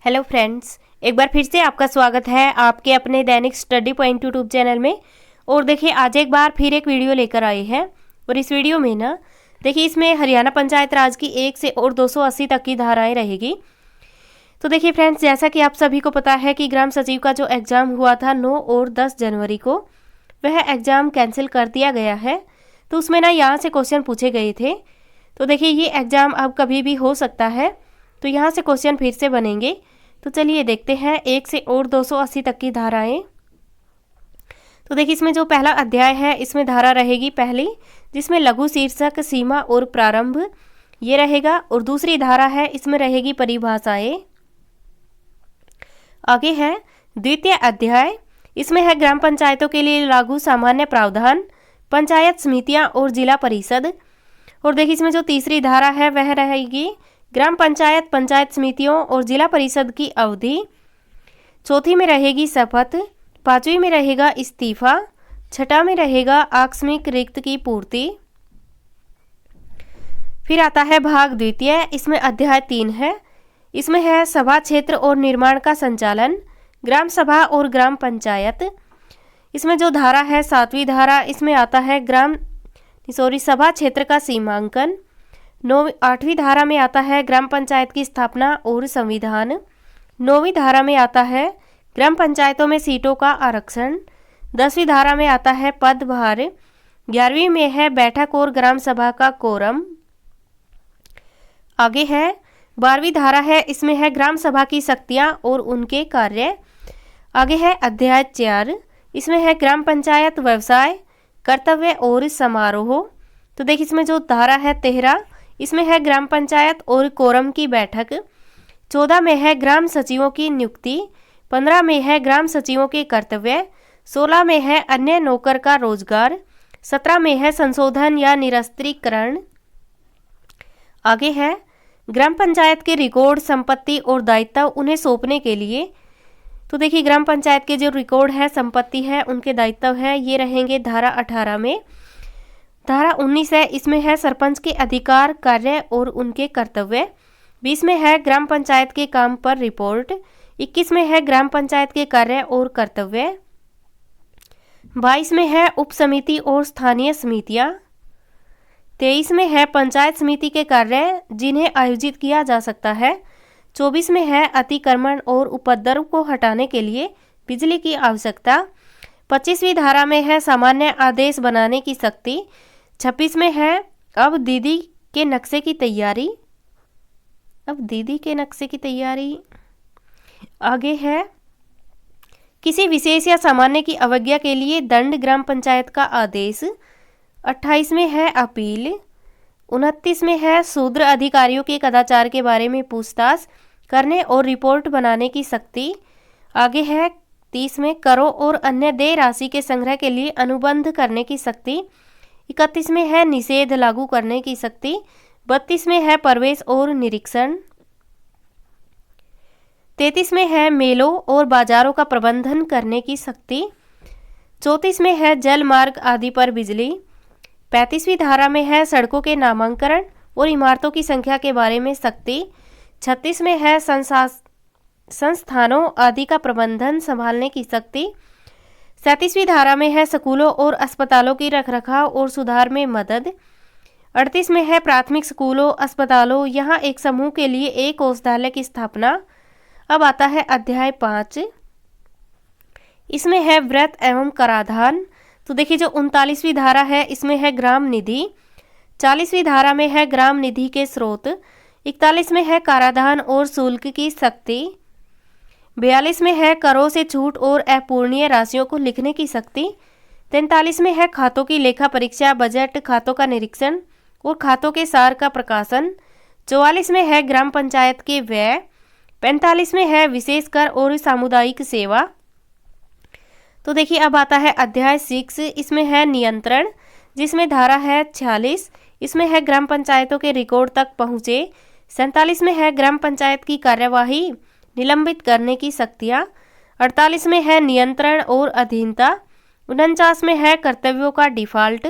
Hello friends, एक बार फिर से आपका स्वागत है आपके अपने दैनिक स्टडी पॉइंट यूट्यूब चैनल में। और देखिए आज एक बार फिर एक वीडियो लेकर आए हैं। और इस वीडियो में ना देखिए इसमें हरियाणा पंचायत राज की 1 से और 280 तक की धाराएं रहेगी। तो देखिए फ्रेंड्स, जैसा कि आप सभी को पता है कि ग्राम सचिव का जो एग्ज़ाम हुआ था 9 और 10 जनवरी को, वह एग्ज़ाम कैंसिल कर दिया गया है। तो उसमें ना यहाँ से क्वेश्चन पूछे गए थे। तो देखिए ये एग्ज़ाम अब कभी भी हो सकता है, तो यहाँ से क्वेश्चन फिर से बनेंगे। तो चलिए देखते हैं 1 से और 280 तक की धाराएं। तो देखिए इसमें जो पहला अध्याय है इसमें धारा रहेगी पहली, जिसमें लघु शीर्षक सीमा और प्रारंभ ये रहेगा। और दूसरी धारा है इसमें रहेगी परिभाषाएं। आगे है द्वितीय अध्याय, इसमें है ग्राम पंचायतों के लिए लागू सामान्य प्रावधान, पंचायत समितियां और जिला परिषद। और देखिए इसमें जो तीसरी धारा है वह रहेगी ग्राम पंचायत, पंचायत समितियों और जिला परिषद की अवधि। चौथी में रहेगी शपथ, पांचवी में रहेगा इस्तीफा, छठा में रहेगा आकस्मिक रिक्त की पूर्ति। फिर आता है भाग द्वितीय, इसमें अध्याय 3 है। इसमें है सभा क्षेत्र और निर्माण का संचालन, ग्राम सभा और ग्राम पंचायत। इसमें जो धारा है 7वीं धारा, इसमें आता है सभा क्षेत्र का सीमांकन। 8वीं धारा में आता है ग्राम पंचायत की स्थापना और संविधान। 9वीं धारा में आता है ग्राम पंचायतों में सीटों का आरक्षण। 10वीं धारा में आता है पदभार। 11वीं में है बैठक और ग्राम सभा का कोरम। आगे है 12वीं धारा है, इसमें है ग्राम सभा की शक्तियां और उनके कार्य। आगे है अध्याय 4, इसमें है ग्राम पंचायत व्यवसाय, कर्तव्य और समारोह। तो देखिए इसमें जो धारा है 13, इसमें है ग्राम पंचायत और कोरम की बैठक। 14 में है ग्राम सचिवों की नियुक्ति। 15 में है ग्राम सचिवों के कर्तव्य। 16 में है अन्य नौकर का रोजगार। 17 में है संशोधन या निरस्त्रीकरण। आगे है ग्राम पंचायत के रिकॉर्ड, संपत्ति और दायित्व उन्हें सौंपने के लिए। तो देखिए ग्राम पंचायत के जो रिकॉर्ड है, संपत्ति है, उनके दायित्व है, ये रहेंगे धारा 18 में। धारा 19 है, इसमें है सरपंच के अधिकार, कार्य और उनके कर्तव्य। 20 में है ग्राम पंचायत के काम पर रिपोर्ट। 21 में है ग्राम पंचायत के कार्य और कर्तव्य। 22 में है उप समिति और स्थानीय समितियां। 23 में है पंचायत समिति के कार्य जिन्हें आयोजित किया जा सकता है। 24 में है अतिक्रमण और उपद्रव को हटाने के लिए बिजली की आवश्यकता। 25वीं धारा में है सामान्य आदेश बनाने की शक्ति। 26 में है अब दीदी के नक्शे की तैयारी। आगे है किसी विशेष या सामान्य की अवज्ञा के लिए दंड, ग्राम पंचायत का आदेश। 28 में है अपील। 29 में है शूद्र अधिकारियों के कदाचार के बारे में पूछताछ करने और रिपोर्ट बनाने की शक्ति। आगे है 30 में करों और अन्य देय राशि के संग्रह के लिए अनुबंध करने की शक्ति। 31 में है निषेध लागू करने की शक्ति। 32 में है प्रवेश और निरीक्षण। 33 में है मेलों और बाजारों का प्रबंधन करने की शक्ति। 34 में है जल मार्ग आदि पर बिजली। 35वीं धारा में है सड़कों के नामांकन और इमारतों की संख्या के बारे में शक्ति। 36 में है संस्थानों आदि का प्रबंधन संभालने की शक्ति। 37वीं धारा में है स्कूलों और अस्पतालों की रखरखाव और सुधार में मदद। 38 में है प्राथमिक स्कूलों, अस्पतालों, यहाँ एक समूह के लिए एक औषधालय की स्थापना। अब आता है अध्याय 5, इसमें है व्रत एवं कराधान। तो देखिए जो 39वीं धारा है इसमें है ग्राम निधि। 40वीं धारा में है ग्राम निधि के स्रोत। 41 में है कराधान और शुल्क की शक्ति। 42 में है करों से छूट और अपूर्णीय राशियों को लिखने की शक्ति। 43 में है खातों की लेखा परीक्षा, बजट, खातों का निरीक्षण और खातों के सार का प्रकाशन। 44 में है ग्राम पंचायत के व्यय। 45 में है विशेष कर और सामुदायिक सेवा। तो देखिए अब आता है अध्याय 6, इसमें है नियंत्रण, जिसमें धारा है 46, इसमें है ग्राम पंचायतों के रिकॉर्ड तक पहुँचे। 47 में है ग्राम पंचायत की कार्यवाही निलंबित करने की शक्तियाँ। 48 में है नियंत्रण और अधीनता। 49 में है कर्तव्यों का डिफॉल्ट।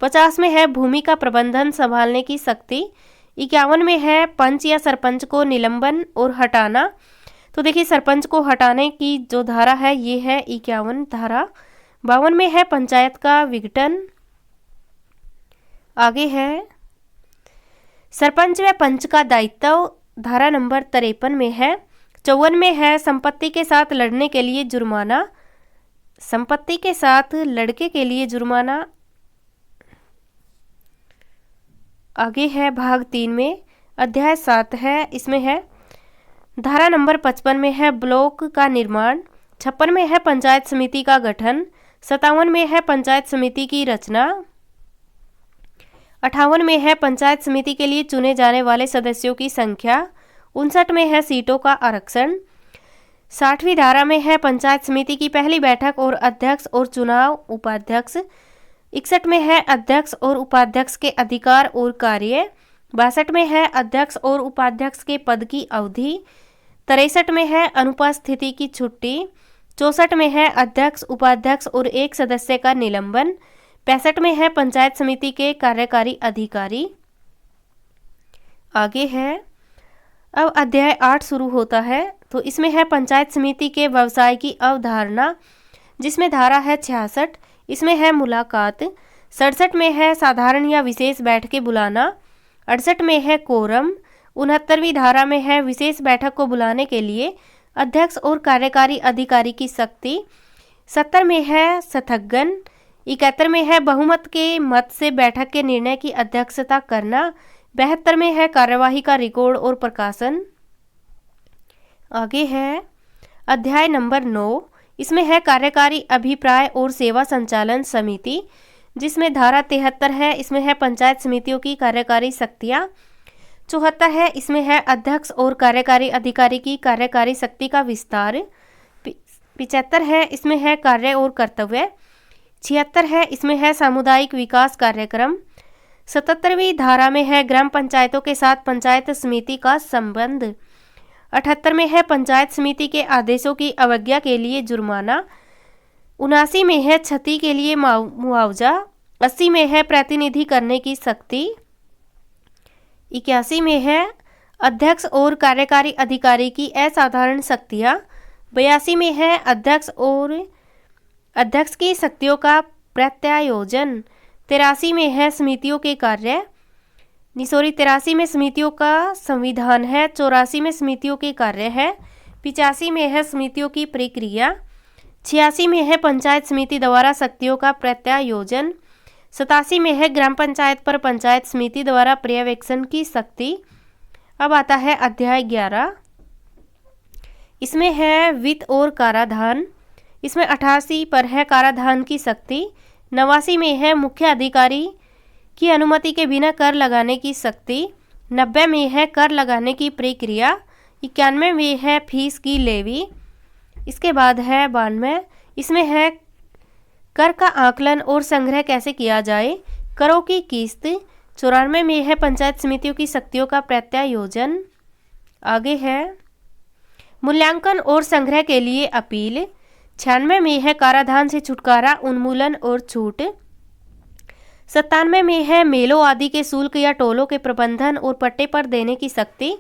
50 में है भूमि का प्रबंधन संभालने की शक्ति। 51 में है पंच या सरपंच को निलंबन और हटाना। तो देखिए सरपंच को हटाने की जो धारा है ये है 51 धारा। 52 में है पंचायत का विघटन। आगे है सरपंच व पंच का दायित्व, धारा नंबर 53 में है। 54 में है संपत्ति के साथ लड़ने के लिए जुर्माना। संपत्ति के साथ लड़के के लिए जुर्माना। आगे है भाग 3 में अध्याय 7 है, इसमें है धारा नंबर 55 में है ब्लॉक का निर्माण। 56 में है पंचायत समिति का गठन। 57 में है पंचायत समिति की रचना। 58 में है पंचायत समिति के लिए चुने जाने वाले सदस्यों की संख्या। 59 में है सीटों का आरक्षण। 60वीं धारा में है पंचायत समिति की पहली बैठक और अध्यक्ष और चुनाव उपाध्यक्ष। 61 में है अध्यक्ष और उपाध्यक्ष के अधिकार और कार्य। 62 में है अध्यक्ष और उपाध्यक्ष के पद की अवधि। 63 में है अनुपस्थिति की छुट्टी। 64 में है अध्यक्ष उपाध्यक्ष और एक सदस्य का निलंबन। 65 में है पंचायत समिति के कार्यकारी अधिकारी। आगे है अब अध्याय 8 शुरू होता है। तो इसमें है पंचायत समिति के व्यवसाय की अवधारणा, जिसमें धारा है 66। इसमें है मुलाकात। 67 में है साधारण या विशेष बैठकें बुलाना। 68 में है कोरम। 69वीं धारा में है विशेष बैठक को बुलाने के लिए अध्यक्ष और कार्यकारी अधिकारी की शक्ति। 70 में है स्थगन। 71 में है बहुमत के मत से बैठक के निर्णय की अध्यक्षता करना। 72 में है कार्यवाही का रिकॉर्ड और प्रकाशन। आगे है अध्याय नंबर 9। इसमें है कार्यकारी अभिप्राय और सेवा संचालन समिति, जिसमें धारा 73 है। इसमें है पंचायत समितियों की कार्यकारी शक्तियाँ। 74 है, इसमें है अध्यक्ष और कार्यकारी अधिकारी की कार्यकारी शक्ति का विस्तार। 75 है, इसमें है कार्य और कर्तव्य। 76 है, इसमें है सामुदायिक विकास कार्यक्रम। 77वीं धारा में है ग्राम पंचायतों के साथ पंचायत समिति का संबंध। 78 में है पंचायत समिति के आदेशों की अवज्ञा के लिए जुर्माना। 79 में है क्षति के लिए मुआवजा। 80 में है प्रतिनिधि करने की शक्ति। 81 में है अध्यक्ष और कार्यकारी अधिकारी की असाधारण शक्तियाँ। 82 में है अध्यक्ष की शक्तियों का प्रत्यायोजन। 83 में है समितियों के कार्य। 83 में समितियों का संविधान है। 84 में समितियों के कार्य है। 85 में है समितियों की प्रक्रिया। 86 में है पंचायत समिति द्वारा शक्तियों का प्रत्यायोजन। 87 में है ग्राम पंचायत पर पंचायत समिति द्वारा पर्यवेक्षण की शक्ति। अब आता है अध्याय 11। इसमें है वित्त और कराधान। इसमें 88 पर है कराधान की शक्ति। 89 में है मुख्य अधिकारी की अनुमति के बिना कर लगाने की शक्ति। 90 में है कर लगाने की प्रक्रिया। 91 में है फीस की लेवी। इसके बाद है 92। इसमें है कर का आकलन और संग्रह कैसे किया जाए, करों की किस्त। 94 में है पंचायत समितियों की शक्तियों का प्रत्यायोजन। आगे है मूल्यांकन और संग्रह के लिए अपील। 96 में है कराधान से छुटकारा, उन्मूलन और छूट। 97 में है मेलों आदि के शुल्क या टोलों के प्रबंधन और पट्टे पर देने की शक्ति।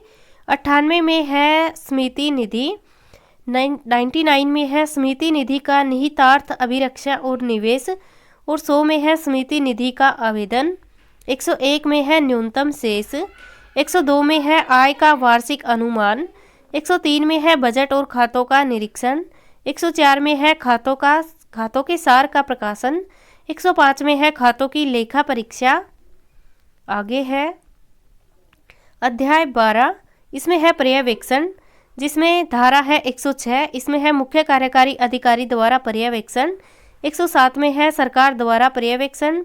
98 में है स्मृति निधि। 99 में है स्मृति निधि का निहितार्थ, अभिरक्षा और निवेश। और 100 में है स्मृति निधि का आवेदन। 101 में है न्यूनतम शेष। 102 में है आय का वार्षिक अनुमान। 103 में है बजट और खातों का निरीक्षण। 104 में है खातों के सार का प्रकाशन। 105 में है खातों की लेखा परीक्षा। आगे है अध्याय 12। इसमें है पर्यवेक्षण, जिसमें धारा है 106। इसमें है मुख्य कार्यकारी अधिकारी द्वारा पर्यवेक्षण। 107 में है सरकार द्वारा पर्यवेक्षण।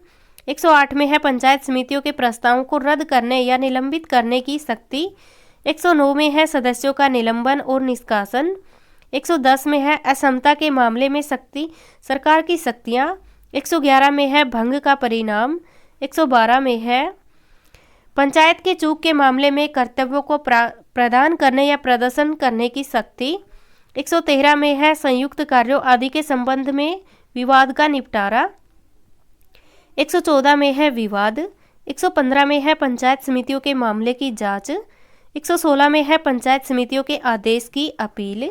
108 में है पंचायत समितियों के प्रस्तावों को रद्द करने या निलंबित करने की शक्ति। 109 में है सदस्यों का निलंबन और निष्कासन। 110 में है असमता के मामले में सरकार की शक्तियाँ। 111 में है भंग का परिणाम। 112 में है पंचायत के चूक के मामले में कर्तव्यों को प्रदान करने या प्रदर्शन करने की शक्ति। 113 में है संयुक्त कार्यों आदि के संबंध में विवाद का निपटारा। 114 में है विवाद। 115 में है पंचायत समितियों के मामले की जांच। 116 में है पंचायत समितियों के आदेश की अपील।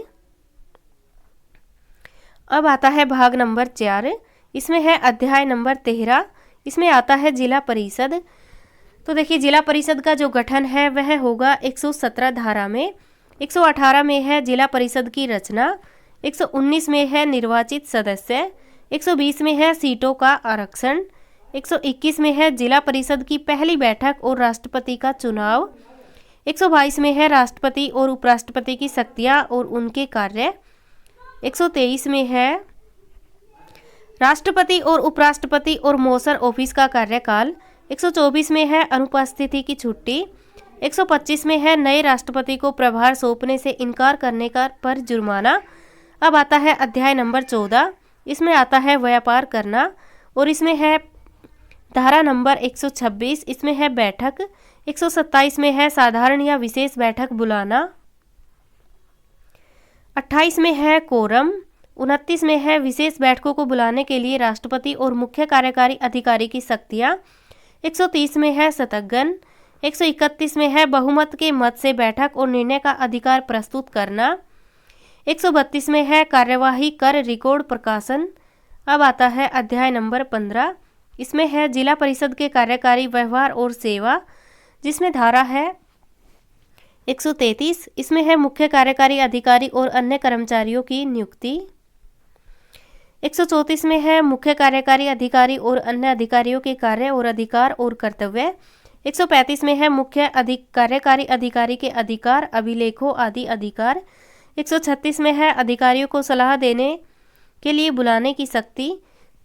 अब आता है भाग नंबर 4, इसमें है अध्याय नंबर 13, इसमें आता है जिला परिषद। तो देखिए जिला परिषद का जो गठन है वह होगा 117 धारा में। 118 में है जिला परिषद की रचना। 119 में है निर्वाचित सदस्य। 120 में है सीटों का आरक्षण। 121 में है जिला परिषद की पहली बैठक और राष्ट्रपति का चुनाव। 122 में है राष्ट्रपति और उपराष्ट्रपति की शक्तियाँ और उनके कार्य। 123 में है राष्ट्रपति और उपराष्ट्रपति और मौसर ऑफिस का कार्यकाल। 124 में है अनुपस्थिति की छुट्टी। 125 में है नए राष्ट्रपति को प्रभार सौंपने से इनकार करने का पर जुर्माना। अब आता है अध्याय नंबर 14, इसमें आता है व्यापार करना और इसमें है धारा नंबर 126, इसमें है बैठक। 127 में है साधारण या विशेष बैठक बुलाना। 28 में है कोरम। 29 में है विशेष बैठकों को बुलाने के लिए राष्ट्रपति और मुख्य कार्यकारी अधिकारी की शक्तियाँ। 130 में है शतकगण। 131 में है बहुमत के मत से बैठक और निर्णय का अधिकार प्रस्तुत करना। 132 में है कार्यवाही कर रिकॉर्ड प्रकाशन। अब आता है अध्याय नंबर 15, इसमें है जिला परिषद के कार्यकारी व्यवहार और सेवा, जिसमें धारा है 133, इसमें है मुख्य कार्यकारी अधिकारी और अन्य कर्मचारियों की नियुक्ति। 134 में है मुख्य कार्यकारी अधिकारी और अन्य अधिकारियों के कार्य और अधिकार और कर्तव्य। 135 में है मुख्य कार्यकारी अधिकारी के अधिकार, अभिलेखों आदि अधिकार। 136 में है अधिकारियों को सलाह देने के लिए बुलाने की शक्ति।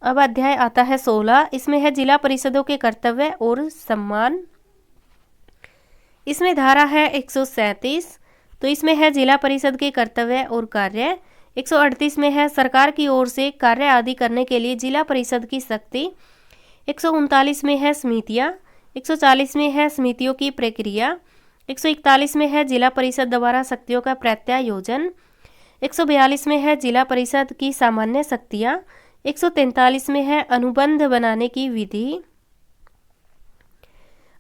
अब अध्याय आता है 16, इसमें है जिला परिषदों के कर्तव्य और सम्मान। इसमें धारा है 137, तो इसमें है जिला परिषद के कर्तव्य और कार्य। 138 में है सरकार की ओर से कार्य आदि करने के लिए जिला परिषद की शक्ति। 139 में है समितियाँ। 140 में है समितियों की प्रक्रिया। 141 में है जिला परिषद द्वारा शक्तियों का प्रत्यायोजन। 142 में है जिला परिषद की सामान्य शक्तियाँ। 143 में है अनुबंध बनाने की विधि।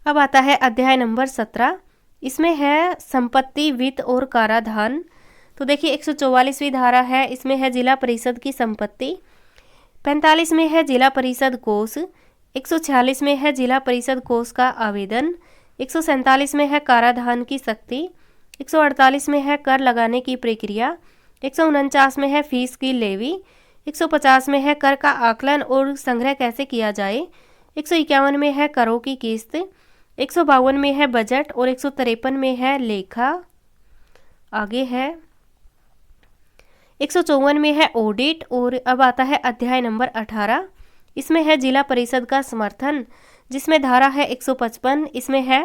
अब आता है अध्याय नंबर 17, इसमें है संपत्ति, वित्त और कराधान। तो देखिए 144वीं धारा है, इसमें है जिला परिषद की संपत्ति। 45 में है जिला परिषद कोष। 146 में है जिला परिषद कोष का आवेदन। 147 में है कराधान की शक्ति। 148 में है कर लगाने की प्रक्रिया। 149 में है फीस की लेवी। 150 में है कर का आकलन और संग्रह कैसे किया जाए। 151 में है करों की किस्त। 152 में है बजट और 153 में है लेखा। आगे है 154 में है ऑडिट। और अब आता है अध्याय नंबर 18, इसमें है जिला परिषद का समर्थन, जिसमें धारा है 155, इसमें है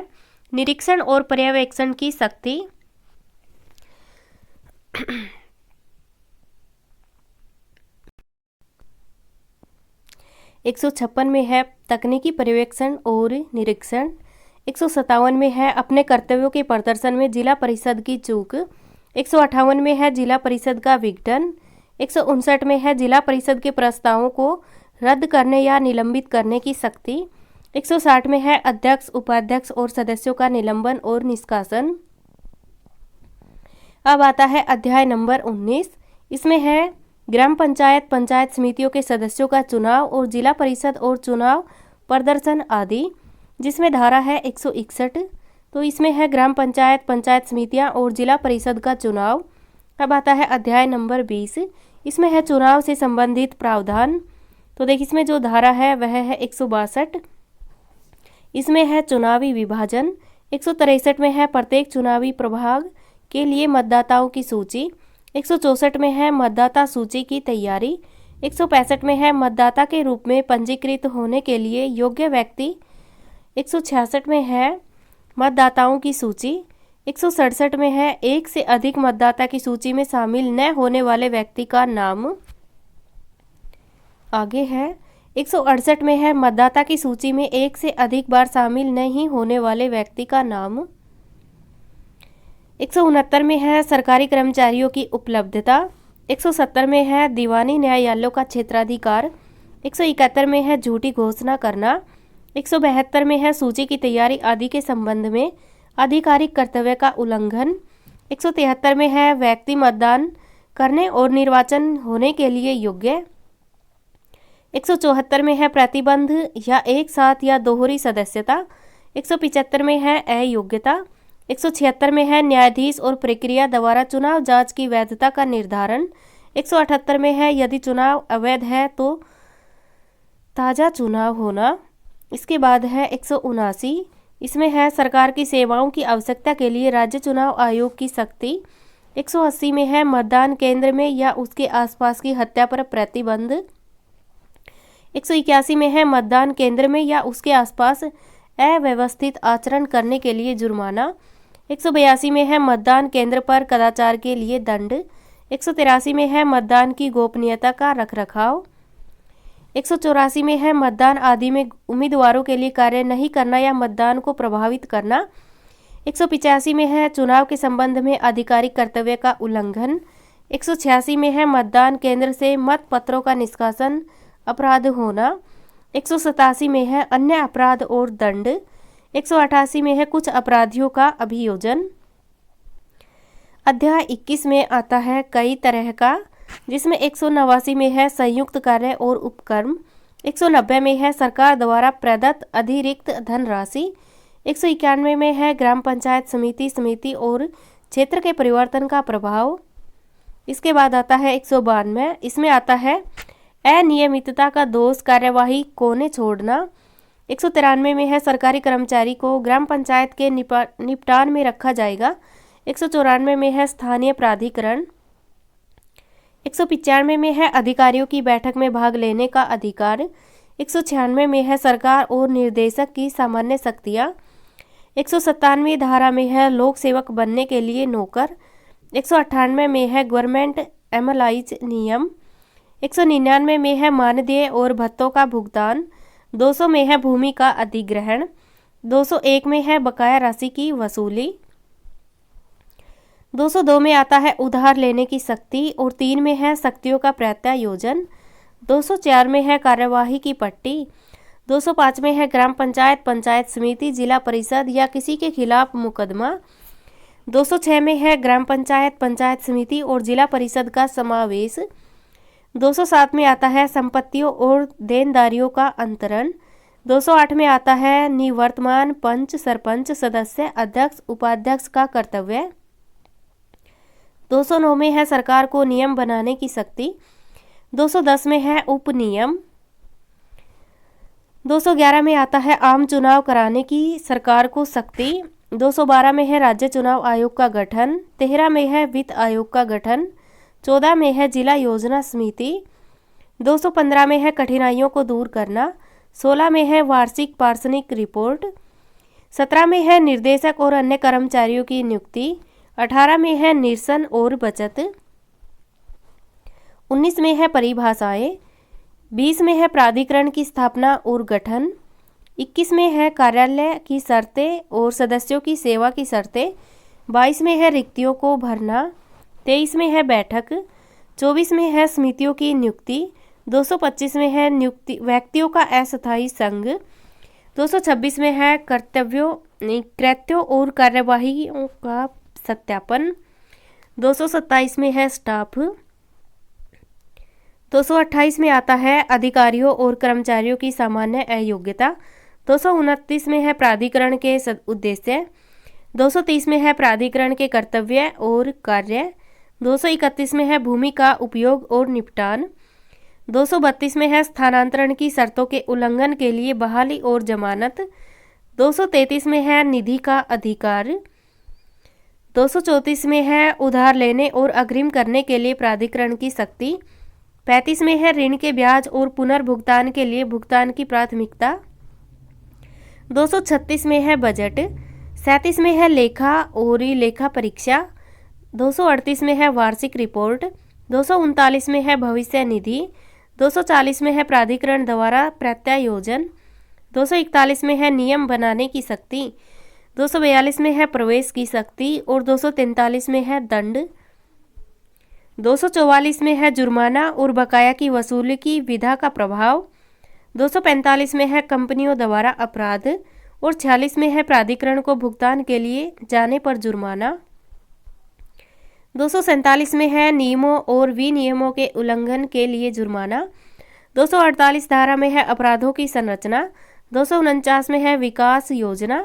निरीक्षण और पर्यवेक्षण की शक्ति। 156 में है तकनीकी पर्यवेक्षण और निरीक्षण। 157 में है अपने कर्तव्यों के प्रदर्शन में जिला परिषद की चूक। 158 में है जिला परिषद का विघटन। 159 में है जिला परिषद के प्रस्तावों को रद्द करने या निलंबित करने की शक्ति। 160 में है अध्यक्ष, उपाध्यक्ष और सदस्यों का निलंबन और निष्कासन। अब आता है अध्याय नंबर 19, इसमें है ग्राम पंचायत, पंचायत समितियों के सदस्यों का चुनाव और जिला परिषद और चुनाव प्रदर्शन आदि, जिसमें धारा है 161। तो इसमें है ग्राम पंचायत, पंचायत समितियां और जिला परिषद का चुनाव। अब आता है अध्याय नंबर 20, इसमें है चुनाव से संबंधित प्रावधान। तो देखिए इसमें जो धारा है वह है 162। इसमें है चुनावी विभाजन। 163 में है प्रत्येक चुनावी प्रभाग के लिए मतदाताओं की सूची। 164 में है मतदाता सूची की तैयारी। 165 में है मतदाता के रूप में पंजीकृत होने के लिए योग्य व्यक्ति। 166 में है मतदाताओं की सूची। 167 में है एक से अधिक मतदाता की सूची में शामिल न होने वाले व्यक्ति का नाम। आगे है 168 में है मतदाता की सूची में एक से अधिक बार शामिल नहीं होने वाले व्यक्ति का नाम। 169 में है सरकारी कर्मचारियों की उपलब्धता। 170 में है दीवानी न्यायालयों का क्षेत्राधिकार। 171 में है झूठी घोषणा करना। 172 में है सूची की तैयारी आदि के संबंध में आधिकारिक कर्तव्य का उल्लंघन। 173 में है व्यक्ति मतदान करने और निर्वाचन होने के लिए योग्य। 174 में है प्रतिबंध या एक साथ या दोहरी सदस्यता। 175 में है अयोग्यता। 176 में है न्यायाधीश और प्रक्रिया द्वारा चुनाव जांच की वैधता का निर्धारण। 178 में है यदि चुनाव अवैध है तो ताज़ा चुनाव होना। इसके बाद है 179, इसमें है सरकार की सेवाओं की आवश्यकता के लिए राज्य चुनाव आयोग की सख्ती। 180 में है मतदान केंद्र में या उसके आसपास की हत्या पर प्रतिबंध। 181 में है मतदान केंद्र में या उसके आसपास अव्यवस्थित आचरण करने के लिए जुर्माना। 182 में है मतदान केंद्र पर कदाचार के लिए दंड। 183 में है मतदान की गोपनीयता का रखरखाव। 184 में है मतदान आदि में उम्मीदवारों के लिए कार्य नहीं करना या मतदान को प्रभावित करना। 185 में है चुनाव के संबंध में आधिकारिक कर्तव्य का उल्लंघन। 186 में है मतदान केंद्र से मत पत्रों का निष्कासन अपराध होना। 187 में है अन्य अपराध और दंड। 188 में है कुछ अपराधियों का अभियोजन। अध्याय 21 में आता है कई तरह का, जिसमें 189 में है संयुक्त कार्य और उपक्रम। 190 में है सरकार द्वारा प्रदत्त अतिरिक्त धनराशि। 191 में है ग्राम पंचायत समिति और क्षेत्र के परिवर्तन का प्रभाव। इसके बाद आता है 192, इसमें आता है अनियमितता का दोष कार्यवाही कोने छोड़ना। 193 में है सरकारी कर्मचारी को ग्राम पंचायत के निपटान में रखा जाएगा। 194 में है स्थानीय प्राधिकरण। 195 में है अधिकारियों की बैठक में भाग लेने का अधिकार। 196 में है सरकार और निर्देशक की सामान्य शक्तियाँ। 197 धारा में है लोक सेवक बनने के लिए नौकर। 198 में है गवर्नमेंट एम्प्लॉइज नियम। 199 में है मानदेय और भत्तों का भुगतान। 200 में है भूमि का अधिग्रहण। 201 में है बकाया राशि की वसूली। 202 में आता है उधार लेने की शक्ति और 3 में है शक्तियों का प्रत्यायोजन। 204 में है कार्यवाही की पट्टी। 205 में है ग्राम पंचायत, पंचायत समिति, जिला परिषद या किसी के खिलाफ मुकदमा। 206 में है ग्राम पंचायत, पंचायत समिति और जिला परिषद का समावेश। 207 में आता है संपत्तियों और देनदारियों का अंतरण। 208 में आता है निवर्तमान पंच, सरपंच, सदस्य, अध्यक्ष, उपाध्यक्ष का कर्तव्य। 209 में है सरकार को नियम बनाने की शक्ति। 210 में है उपनियम। 211 में आता है आम चुनाव कराने की सरकार को शक्ति। 212 में है राज्य चुनाव आयोग का गठन। 13 में है वित्त आयोग का गठन। 14 में है जिला योजना समिति। 215 में है कठिनाइयों को दूर करना। 16 में है वार्षिक पार्षणिक रिपोर्ट। 17 में है निर्देशक और अन्य कर्मचारियों की नियुक्ति। 18 में है निरसन और बचत। 19 में है परिभाषाएं। 20 में है प्राधिकरण की स्थापना और गठन। 21 में है कार्यालय की शर्तें और सदस्यों की सेवा की शर्तें। 22 में है रिक्तियों को भरना। 23 में है बैठक। 24 में है समितियों की नियुक्ति। 225 में है नियुक्ति व्यक्तियों का अस्थायी संघ। 226 में है कृत्यों और कार्यवाहियों का सत्यापन। 227 में है स्टाफ। 228 में आता है अधिकारियों और कर्मचारियों की सामान्य अयोग्यता। 229 में है प्राधिकरण के उद्देश्य। 230 में है प्राधिकरण के कर्तव्य और कार्य। 231 में है भूमि का उपयोग और निपटान। 232 में है स्थानांतरण की शर्तों के उल्लंघन के लिए बहाली और जमानत। 233 में है निधि का अधिकार। 234 में है उधार लेने और अग्रिम करने के लिए प्राधिकरण की शक्ति। 35 में है ऋण के ब्याज और पुनर्भुगतान के लिए भुगतान की प्राथमिकता। 236 में है बजट। 37 में है लेखा और लेखा परीक्षा। 238 में है वार्षिक रिपोर्ट। 239 में है भविष्य निधि। 240 में है प्राधिकरण द्वारा प्रत्यायोजन। 241 में है नियम बनाने की शक्ति। 242 में है प्रवेश की शक्ति और 243 में है दंड। 244 में है जुर्माना और बकाया की वसूली की विधा का प्रभाव। 245 में है कंपनियों द्वारा अपराध और 46 में है प्राधिकरण को भुगतान के लिए जाने पर जुर्माना। 247 में है नियमों और विनियमों के उल्लंघन के लिए जुर्माना। 248 धारा में है अपराधों की संरचना। 249 में है विकास योजना।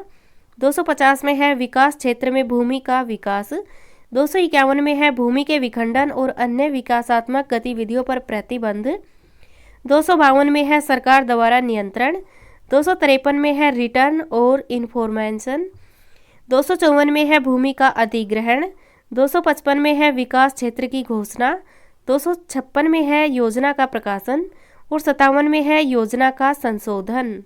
250 में है विकास क्षेत्र में भूमि का विकास। 251 में है भूमि के विखंडन और अन्य विकासात्मक गतिविधियों पर प्रतिबंध। 252 में है सरकार द्वारा नियंत्रण। 253 में है रिटर्न और इन्फॉर्मेशन। 254 में है भूमि का अधिग्रहण। 255 में है विकास क्षेत्र की घोषणा। 256 में है योजना का प्रकाशन और 57 में है योजना का संशोधन।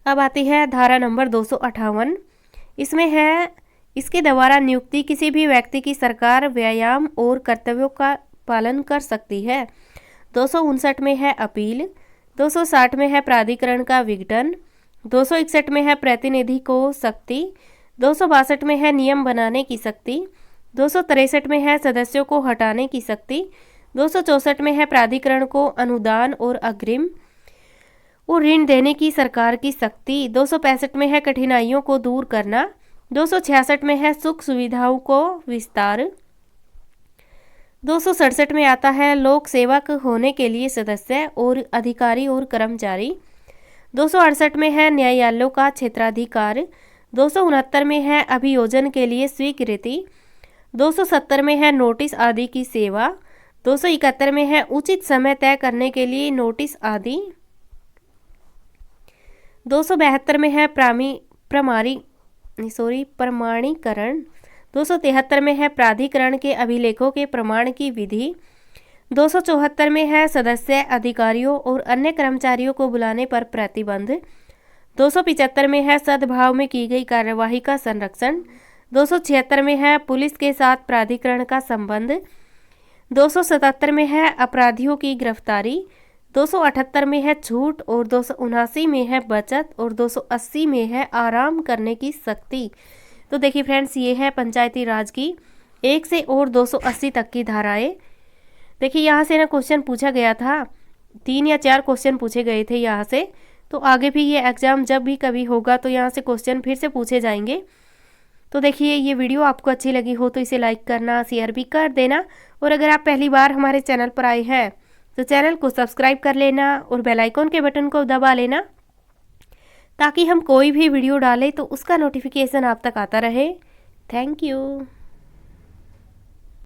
अब आती है धारा नंबर 258। इसमें है इसके द्वारा नियुक्ति किसी भी व्यक्ति की सरकार व्यायाम और कर्तव्यों का पालन कर सकती है। 259 में है अपील। 260 में है प्राधिकरण का विघटन। 261 में है प्रतिनिधि को शक्ति। 262 में है नियम बनाने की शक्ति। 263 में है सदस्यों को हटाने की शक्ति। 264 में है प्राधिकरण को अनुदान और अग्रिम और ऋण देने की सरकार की शक्ति। 265 में है कठिनाइयों को दूर करना। 266 में है सुख सुविधाओं को विस्तार। 267 में आता है लोक सेवक होने के लिए सदस्य और अधिकारी और कर्मचारी। 268 में है न्यायालयों का क्षेत्राधिकार। 269 में है अभियोजन के लिए स्वीकृति। 270 में है नोटिस आदि की सेवा। 271 में है उचित समय तय करने के लिए नोटिस आदि। 272 में है प्रमाणीकरण। 273 में है प्राधिकरण के अभिलेखों के प्रमाण की विधि। 274 में है सदस्य अधिकारियों और अन्य कर्मचारियों को बुलाने पर प्रतिबंध। 275 में है सद्भाव में की गई कार्यवाही का संरक्षण। 276 में है पुलिस के साथ प्राधिकरण का संबंध। 277 में है अपराधियों की गिरफ्तारी। 278 में है छूट और 279 में है बचत और 280 में है आराम करने की शक्ति। तो देखिए फ्रेंड्स, ये है पंचायती राज की 1 से और 280 तक की धाराएं। देखिए यहाँ से ना क्वेश्चन पूछा गया था, 3 या 4 क्वेश्चन पूछे गए थे यहाँ से। तो आगे भी ये एग्ज़ाम जब भी कभी होगा तो यहाँ से क्वेश्चन फिर से पूछे जाएंगे। तो देखिए, ये वीडियो आपको अच्छी लगी हो तो इसे लाइक करना, शेयर भी कर देना। और अगर आप पहली बार हमारे चैनल पर आए हैं तो चैनल को सब्सक्राइब कर लेना और बेल आइकन के बटन को दबा लेना, ताकि हम कोई भी वीडियो डालें तो उसका नोटिफिकेशन आप तक आता रहे। Thank you.